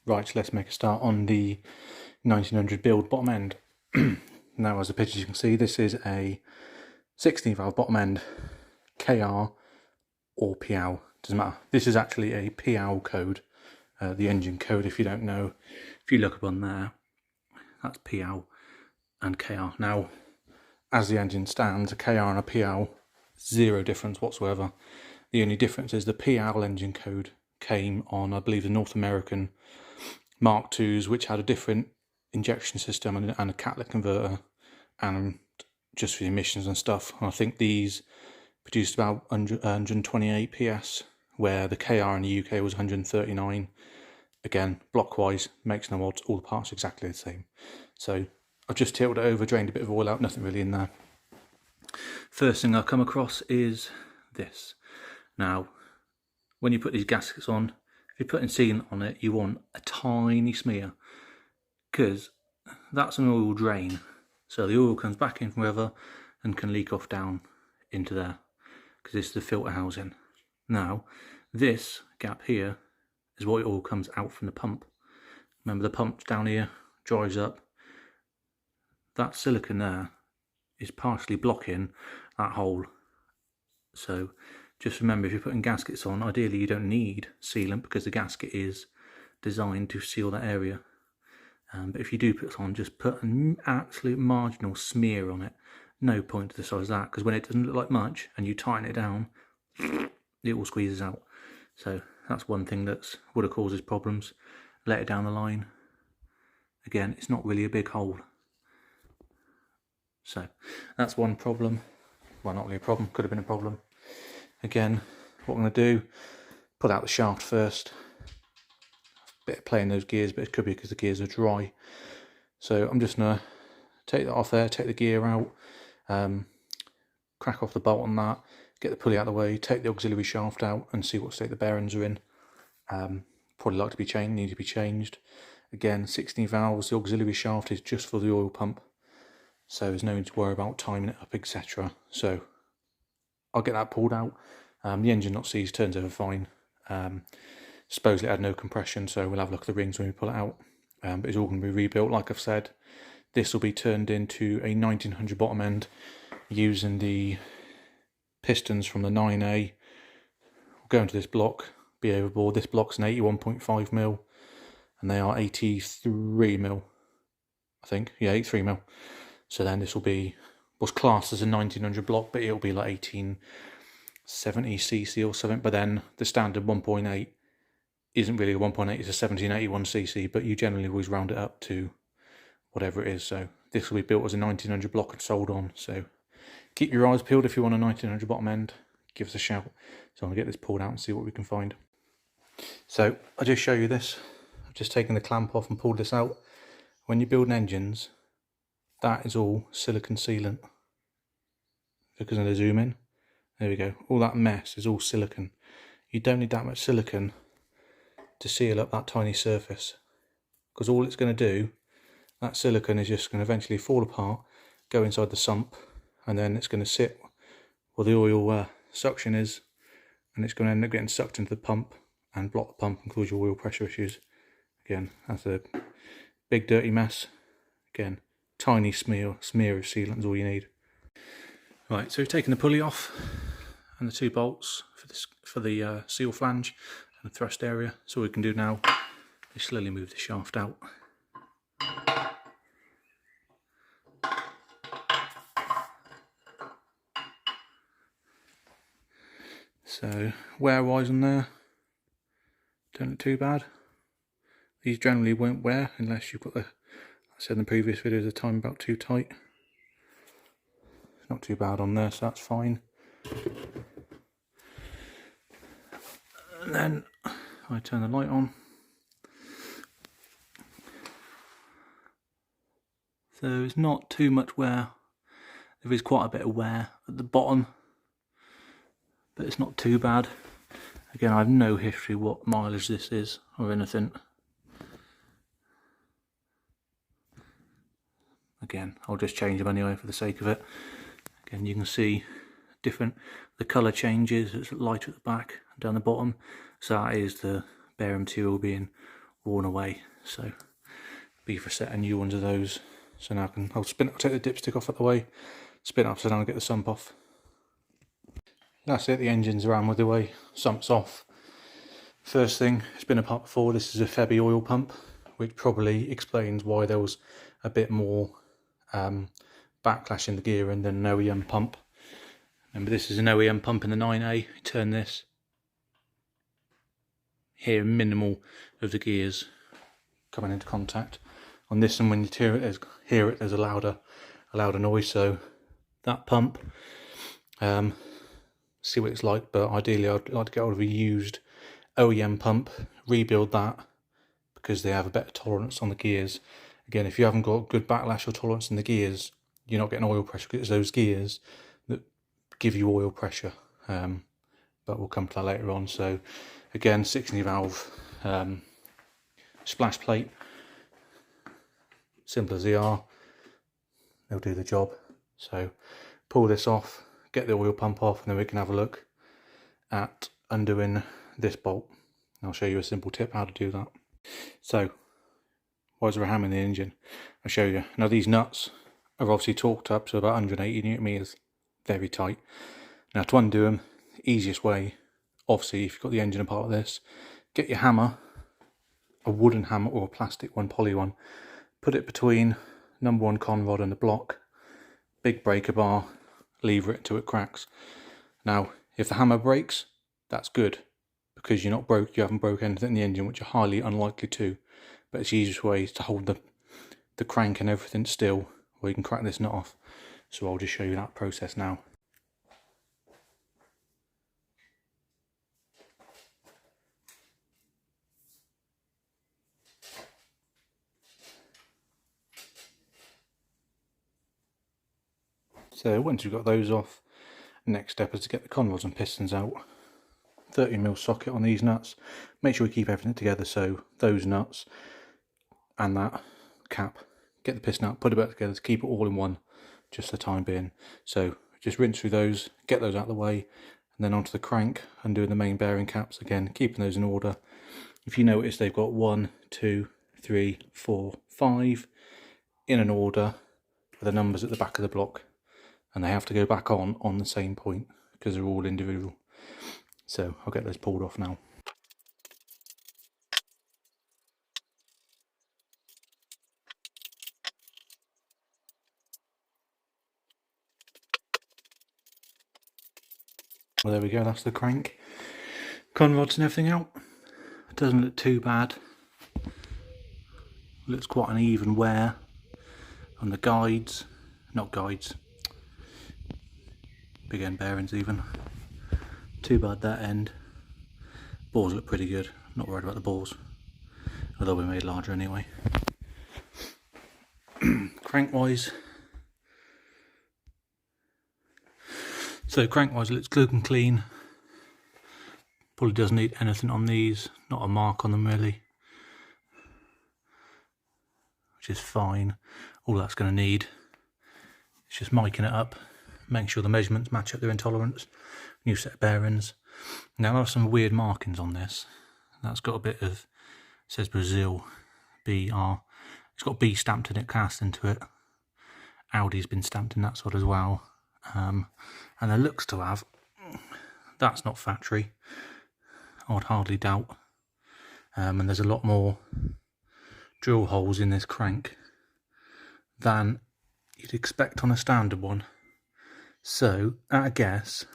Right, so let's make a start on the 1900 build bottom end. Now, as the pictures you can see, this is a 16 valve bottom end, KR or PL, doesn't matter. This is actually a PL code, the engine code, if you don't know. If you look up on there, that's PL and KR. Now, as the engine stands, a KR and a PL, zero difference whatsoever. The only difference is the PL engine code came on, I believe, the North American Mark IIs, which had a different injection system and a catalytic converter, and just for the emissions and stuff. And I think these produced about 128 PS, where the KR in the UK was 139. Again, block-wise, makes no odds, all the parts are exactly the same. So I've just tilted it over, drained a bit of oil out, nothing really in there. First thing I come across is this. Now, when you put these gaskets on, if you're putting sealant on it, you want a tiny smear, because that's an oil drain. So the oil comes back in from wherever and can leak off down into there, because this is the filter housing. Now, this gap here is what oil comes out from the pump. Remember, the pump down here dries up. That silicone there is partially blocking that hole. So just remember, if you're putting gaskets on, ideally you don't need sealant because the gasket is designed to seal that area. But if you do put it on, just put an absolute marginal smear on it. No point to the size of that, because when it doesn't look like much and you tighten it down, it all squeezes out. So that's one thing that would have caused problems later down the line. Again, it's not really a big hole. So that's one problem. Well, not really a problem, could have been a problem. Again, what I'm going to do, pull out the shaft first. A bit of play in those gears, but it could be because the gears are dry. So I'm just going to take that off there, take the gear out, crack off the bolt on that, get the pulley out of the way, take the auxiliary shaft out and see what state the bearings are in. Probably like to be changed, need to be changed. Again, 16 valves, the auxiliary shaft is just for the oil pump, so there's no need to worry about timing it up, etc. So I'll get that pulled out. The engine not seized, turns over fine. Supposedly it had no compression, so we'll have a look at the rings when we pull it out. But it's all going to be rebuilt, like I've said. This will be turned into a 1900 bottom end using the pistons from the 9A. We'll go into this block, be overboard. This block's an 81.5mm, and they are 83mm, I think. Yeah, 83mm. So then this will be what's classed as a 1900 block, but it'll be like 1870cc or something. But then the standard 1.8 isn't really a 1.8, it's a 1781cc, but you generally always round it up to whatever it is. So this will be built as a 1900 block and sold on. So keep your eyes peeled if you want a 1900 bottom end. Give us a shout. So I'm going to get this pulled out and see what we can find. So I'll just show you this. I've just taken the clamp off and pulled this out. When you're building engines, that is all silicone sealant. Because of the zoom in, there we go. All that mess is all silicone. You don't need that much silicone to seal up that tiny surface, because all it's going to do, that silicone is just going to eventually fall apart, go inside the sump, and then it's going to sit where the oil suction is, and it's going to end up getting sucked into the pump and block the pump and cause your oil pressure issues. Again, that's a big dirty mess. Again, tiny smear of sealant is all you need. Right, so we've taken the pulley off and the two bolts for the seal flange and the thrust area. So all we can do now is slowly move the shaft out. So wear-wise on there, don't look too bad. These generally won't wear unless you've got the, like I said in the previous video, the time belt too tight. Not too bad on there, so that's fine. And then I turn the light on. So there's not too much wear. There is quite a bit of wear at the bottom, but it's not too bad. Again, I have no history what mileage this is or anything. Again, I'll just change them anyway for the sake of it. Again, you can see the colour changes. It's lighter at the back and down the bottom. So that is the bearing material being worn away. So be for a set of new ones of those. So now I'll take the dipstick off at the way, spin it upside down and get the sump off. That's it, the engine's around with the way, sump's off. First thing, it's been apart before, this is a Febby oil pump, which probably explains why there was a bit more backlash in the gearing than an OEM pump. Remember, this is an OEM pump in the 9A. Turn this, hear minimal of the gears coming into contact. On this one, when you hear it, there's a louder noise. So that pump, see what it's like, but ideally I'd like to get hold of a used OEM pump, rebuild that, because they have a better tolerance on the gears. Again, if you haven't got good backlash or tolerance in the gears, you're not getting oil pressure, because it's those gears that give you oil pressure. But we'll come to that later on. So again, 16 valve splash plate, simple as they are, they'll do the job. So pull this off, get the oil pump off, and then we can have a look at undoing this bolt. I'll show you a simple tip how to do that. So, why is there a hammer in the engine? I'll show you. Now these nuts are obviously torqued up to about 180 Newton meters, very tight. Now to undo them, the easiest way, obviously if you've got the engine apart like this, get your hammer, a wooden hammer or a plastic one, poly one, put it between number 1 con rod and the block, big breaker bar, lever it until it cracks. Now if the hammer breaks, that's good, because you haven't broke anything in the engine, which you're highly unlikely to. But it's the easiest way to hold the crank and everything still, where you can crack this nut off. So I'll just show you that process now. So once you've got those off, next step is to get the con rods and pistons out. 30mm socket on these nuts. Make sure we keep everything together, so those nuts and that cap, get the piston out, put it back together to keep it all in one, just for the time being. So just rinse through those, get those out of the way, and then onto the crank, undoing the main bearing caps, again keeping those in order. If you notice, they've got 1, 2, 3, 4, 5 in an order with the numbers at the back of the block, and they have to go back on the same point because they're all individual. So I'll get those pulled off now. Well, there we go, that's the crank. Con rods and everything out. It doesn't look too bad. Looks quite an even wear on the guides, not guides, big end bearings even. Too bad that end. Bores look pretty good, not worried about the bores, although we made larger anyway. Crankwise, so crankwise it looks good and clean. Probably doesn't need anything on these, not a mark on them really, which is fine. All that's going to need is just miking it up, making sure the measurements match up their intolerance. New set of bearings. Now there are some weird markings on this. That's got a bit of, it says Brazil, BR. It's got B stamped in it, cast into it. Audi's been stamped in that sort as well. And there looks to have, that's not factory, I'd hardly doubt. And there's a lot more drill holes in this crank than you'd expect on a standard one. So, at a guess,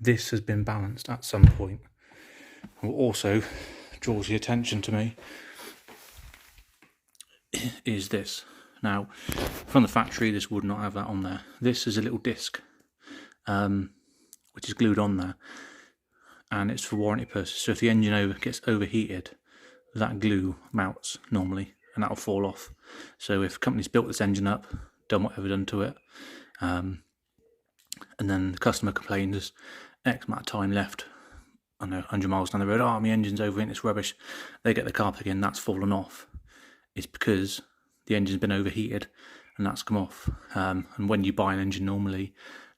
this has been balanced at some point. What also draws the attention to me is this. Now, from the factory, this would not have that on there. This is a little disc, which is glued on there, and it's for warranty purposes. So if the engine gets overheated, that glue melts normally, and that'll fall off. So if companies built this engine up, done whatever done to it, and then the customer complains there's X amount of time left, I don't know, 100 miles down the road, oh, my engine's overheating, it's rubbish. They get the car back in, that's fallen off. It's because the engine's been overheated and that's come off. And when you buy an engine normally,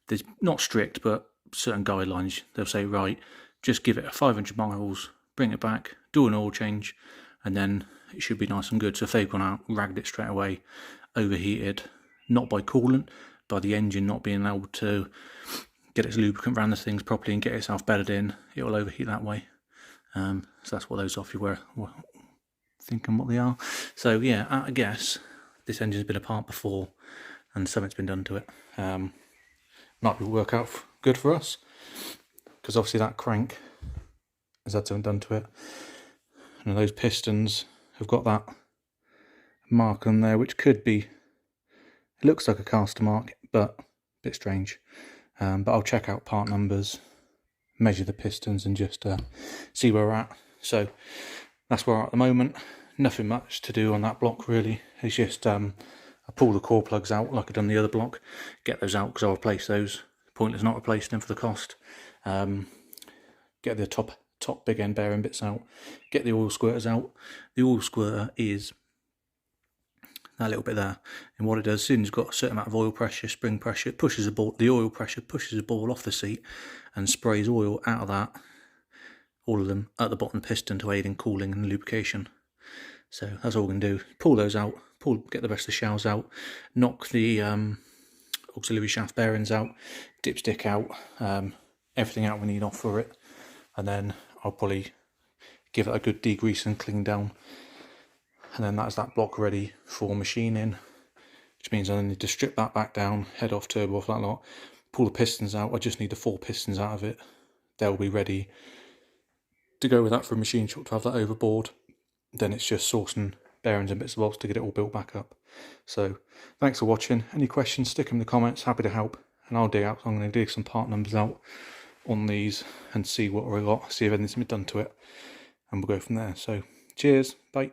there's not strict, but certain guidelines. They'll say, right, just give it 500 miles, bring it back, do an oil change, and then it should be nice and good. So if they've gone out, ragged it straight away, overheated, not by coolant, by the engine not being able to get its lubricant around the things properly and get itself bedded in, it will overheat that way. So that's what those off you were thinking what they are. So yeah, I guess this engine's been apart before and something's been done to it. Might work out good for us, because obviously that crank has had something done to it, and those pistons have got that mark on there, which could be, it looks like a caster mark, but a bit strange. But I'll check out part numbers, measure the pistons, and just see where we're at. So that's where we're at the moment. Nothing much to do on that block really. It's just I pull the core plugs out like I've done the other block, get those out because I'll replace those. Pointless not replacing them for the cost. Get the top big end bearing bits out, get the oil squirters out. The oil squirter is that little bit there, and what it does, as soon as you've got a certain amount of oil pressure, spring pressure, it pushes the oil pressure pushes the ball off the seat and sprays oil out of that, all of them, at the bottom of the piston to aid in cooling and lubrication. So that's all we can do. Pull those out, get the rest of the shells out, knock the auxiliary shaft bearings out, dipstick out, everything out we need off for it, and then I'll probably give it a good degrease and clean down, and then that's that block ready for machining, which means I need to strip that back down, head off, turbo off, that lot, pull the pistons out. I just need the 4 pistons out of it. They'll be ready to go with that for a machine shop to have that overboard. Then it's just sourcing bearings and bits and bobs to get it all built back up. So thanks for watching. Any questions, stick them in the comments, happy to help, and I'll dig out. I'm going to dig some part numbers out on these and see what we got, see if anything's been done to it, and we'll go from there. So cheers, bye.